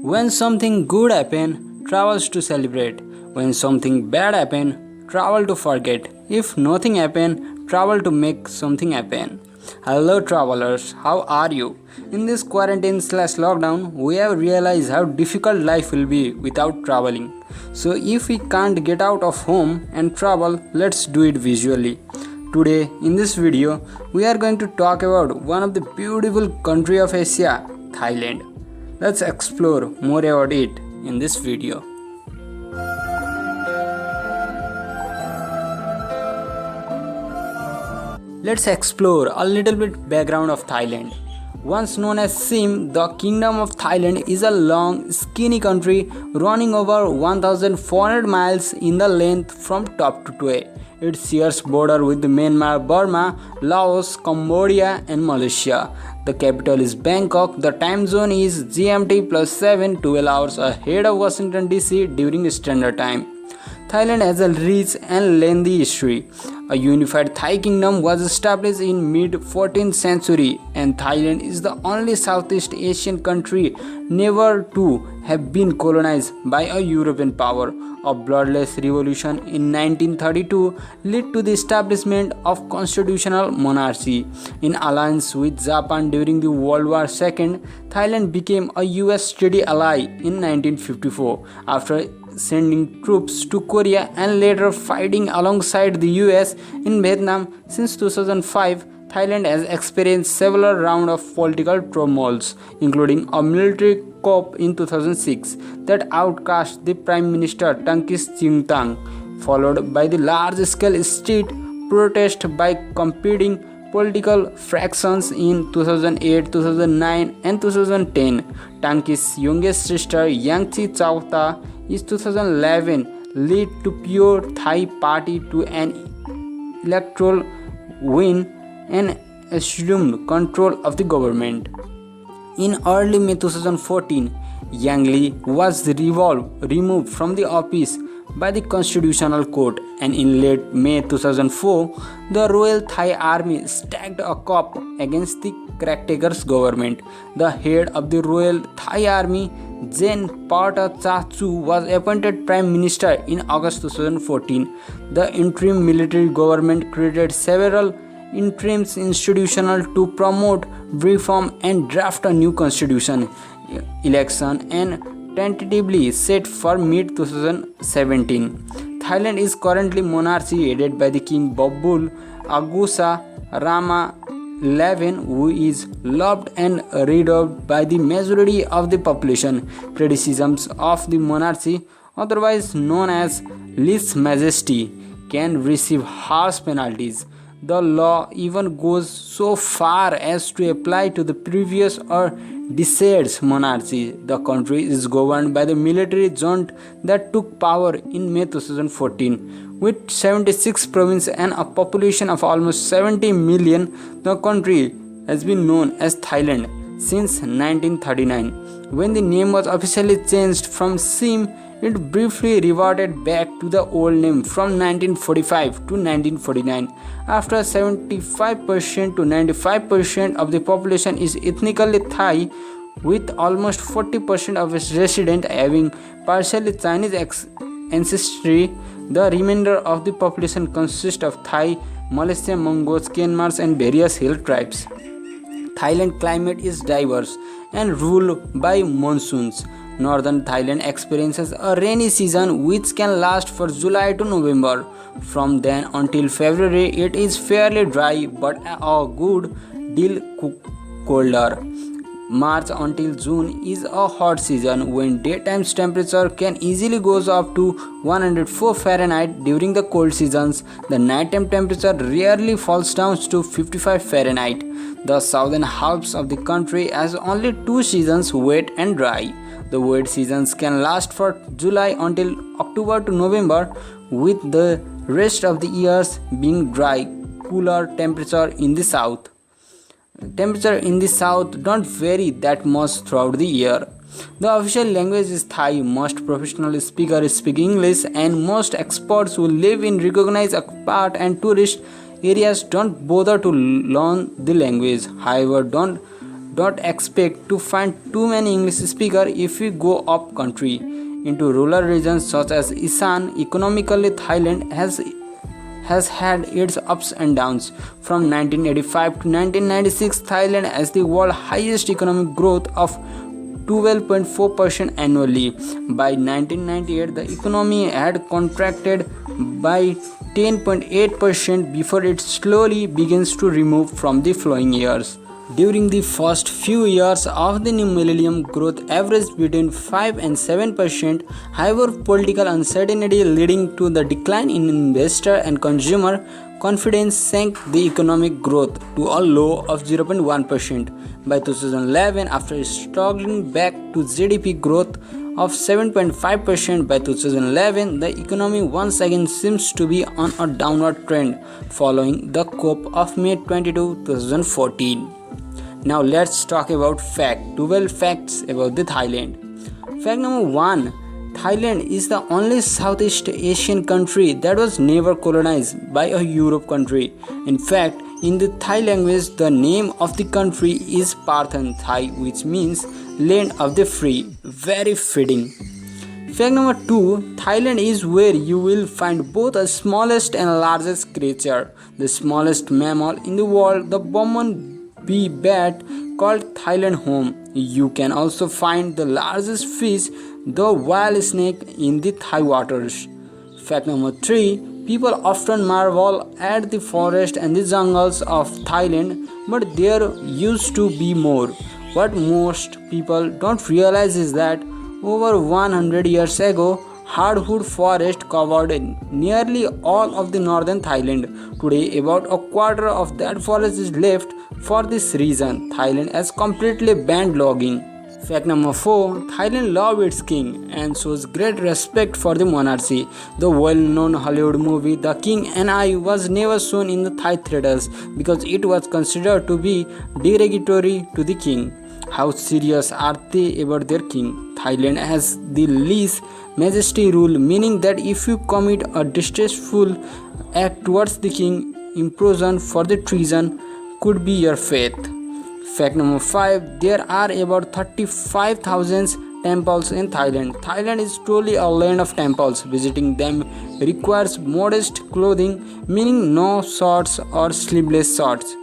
When something good happen, travels to celebrate. When something bad happen, travel to forget. If nothing happen, travel to make something happen. Hello travelers, how are you? In this quarantine slash lockdown, we have realized how difficult life will be without traveling. So if we can't get out of home and travel, let's do it visually. Today in this video, we are going to talk about one of the beautiful country of Asia, Thailand. Let's explore more about it in this video. Let's explore a little bit background of Thailand. Once known as Sim, the Kingdom of Thailand is a long, skinny country running over 1,400 miles in the length from top to toe. It shares border with Myanmar, Burma, Laos, Cambodia and Malaysia. The capital is Bangkok. The time zone is GMT plus 7, 12 hours ahead of Washington DC during standard time. Thailand has a rich and lengthy history. A unified Thai kingdom was established in mid-14th century, and Thailand is the only Southeast Asian country never to have been colonized by a European power. A bloodless revolution in 1932 led to the establishment of constitutional monarchy. In alliance with Japan during the World War II, Thailand became a US treaty ally in 1954 after sending troops to Korea and later fighting alongside the US in Vietnam. Since 2005, Thailand has experienced several rounds of political turmoils, including a military coup in 2006 that outcast the Prime Minister Tangkis Chingtang, followed by the large-scale street protest by competing political fractions in 2008, 2009 and 2010. Tangkis' youngest sister Yangtze Chauta in 2011 led to Pure Thai Party to an electoral win and assumed control of the government. In early May 2014, Yang Lee was removed from the office by the Constitutional Court, and in late May 2004, the Royal Thai Army staged a coup against the caretaker's government. The head of the Royal Thai Army, Jen Parta Chachu, was appointed Prime Minister in August 2014. The interim military government created several interim institutions to promote reform and draft a new constitution. Election and tentatively set for mid-2017. Thailand is currently monarchy headed by the King Babul Agusa Rama XI, who is loved and revered by the majority of the population. Criticisms of the monarchy, otherwise known as lese majesty, can receive harsh penalties. The law even goes so far as to apply to the previous or deceased monarchy. The country is governed by the military junta that took power in May 2014. With 76 provinces and a population of almost 70 million, the country has been known as Thailand since 1939. When the name was officially changed from Sim, it briefly reverted back to the old name from 1945 to 1949. After 75% to 95% of the population is ethnically Thai, with almost 40% of its residents having partially Chinese ancestry, the remainder of the population consists of Thai, Malaysian, Mongols, Myanmars and various hill tribes. Thailand climate is diverse and ruled by monsoons. Northern Thailand experiences a rainy season which can last from July to November. From then until February, it is fairly dry but a good deal colder. March until June is a hot season when daytime temperature can easily goes up to 104 Fahrenheit. During the cold seasons, the nighttime temperature rarely falls down to 55 Fahrenheit. The southern halves of the country has only two seasons, wet and dry. The wet seasons can last from July until October to November, with the rest of the years being dry, cooler temperature in the south. Temperature in the south don't vary that much throughout the year. The official language is Thai. Most professional speakers speak English, and most experts who live in recognized apart and tourist areas don't bother to learn the language. However, don't don't expect to find too many English speakers if we go up country into rural regions such as Isan. Economically, Thailand has had its ups and downs. From 1985 to 1996, Thailand has the world's highest economic growth of 12.4% annually. By 1998, the economy had contracted by 10.8% before it slowly begins to remove from the following years. During the first few years of the new millennium, growth averaged between 5 and 7%. However, political uncertainty leading to the decline in investor and consumer confidence sank the economic growth to a low of 0.1%. By 2011, after struggling back to GDP growth of 7.5% by 2011, the economy once again seems to be on a downward trend following the COP of May 22, 2014. Now let's talk about 12 facts about the Thailand. Fact number 1. Thailand is the only Southeast Asian country that was never colonized by a Europe country. In fact, in the Thai language, the name of the country is Parthan Thai, which means land of the free. Very fitting. Fact number 2. Thailand is where you will find both the smallest and largest creature. The smallest mammal in the world, the bumblebee bat, called Thailand home. You can also find the largest fish, the whale snake, in the Thai waters. Fact number 3. People often marvel at the forest and the jungles of Thailand, but there used to be more. What most people don't realize is that over 100 years ago, hardwood forest covered nearly all of the northern Thailand. Today, about a quarter of that forest is left. For this reason, Thailand has completely banned logging. Fact number 4. Thailand loves its king and shows great respect for the monarchy. The well-known Hollywood movie The King and I was never shown in the Thai theaters because it was considered to be derogatory to the king. How serious are they about their king? Thailand has the least majesty rule, meaning that if you commit a distasteful act towards the king, imprisonment for the treason could be your fate. Fact number 5. There are about 35,000 temples in Thailand. Thailand is truly a land of temples. Visiting them requires modest clothing, meaning no shorts or sleeveless shorts.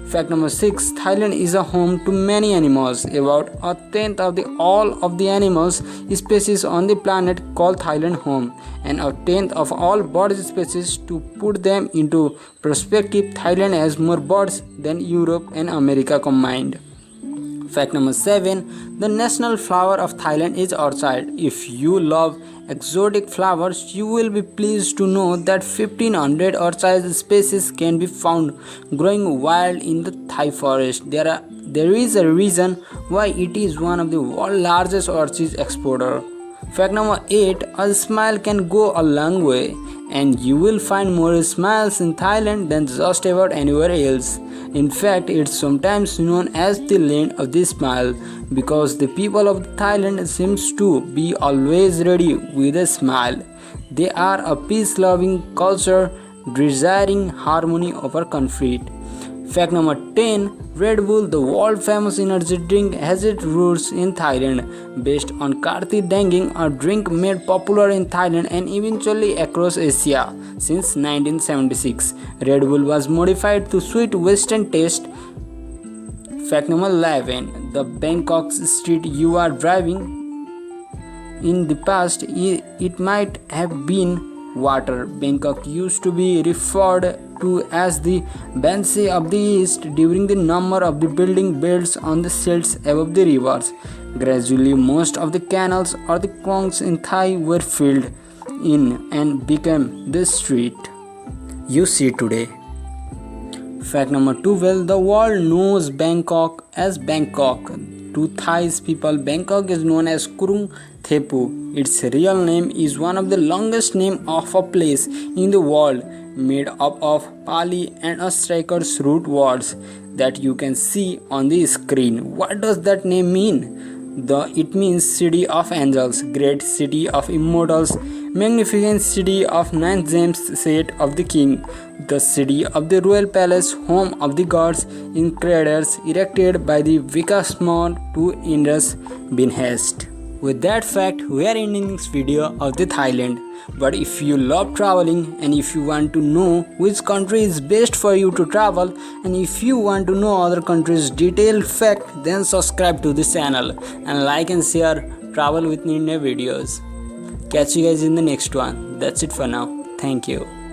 Fact number 6. Thailand is a home to many animals. About a tenth of all of the animals species on the planet call Thailand home, and a tenth of all bird species. To put them into perspective, Thailand has more birds than Europe and America combined. Fact number 7. The national flower of Thailand is orchid. If you love exotic flowers, you will be pleased to know that 1500 orchid species can be found growing wild in the Thai forest. There is a reason why it is one of the world's largest orchid exporter. Fact number 8. A smile can go a long way, and you will find more smiles in Thailand than just about anywhere else. In fact, it's sometimes known as the land of the smile because the people of Thailand seems to be always ready with a smile. They are a peace-loving culture desiring harmony over conflict. Fact number 10. Red Bull, the world-famous energy drink, has its roots in Thailand. Based on Karthi Danging, a drink made popular in Thailand and eventually across Asia since 1976. Red Bull was modified to suit Western taste. Fact number 11. The Bangkok street you are driving in the past, it might have been water. Bangkok used to be referred to as the Bansi of the East during the number of the building built on the silts above the rivers. Gradually, most of the canals or the krongs in Thai were filled in and became the street you see today. Fact number 12. The world knows Bangkok as Bangkok. To Thai people, Bangkok is known as Kurung Thepu. Its real name is one of the longest names of a place in the world, made up of Pali and a striker's root words that you can see on the screen. What does that name mean? It means city of angels, great city of immortals, magnificent city of nine gems set of the king, the city of the royal palace, home of the gods in cradles erected by the Vikasmon to Indus Binhest. With that fact, we are ending this video of the Thailand. But if you love traveling and if you want to know which country is best for you to travel, and if you want to know other countries' detailed fact, then subscribe to this channel and like and share Travel with Nirnaya videos. Catch you guys in the next one. That's it for now. Thank you.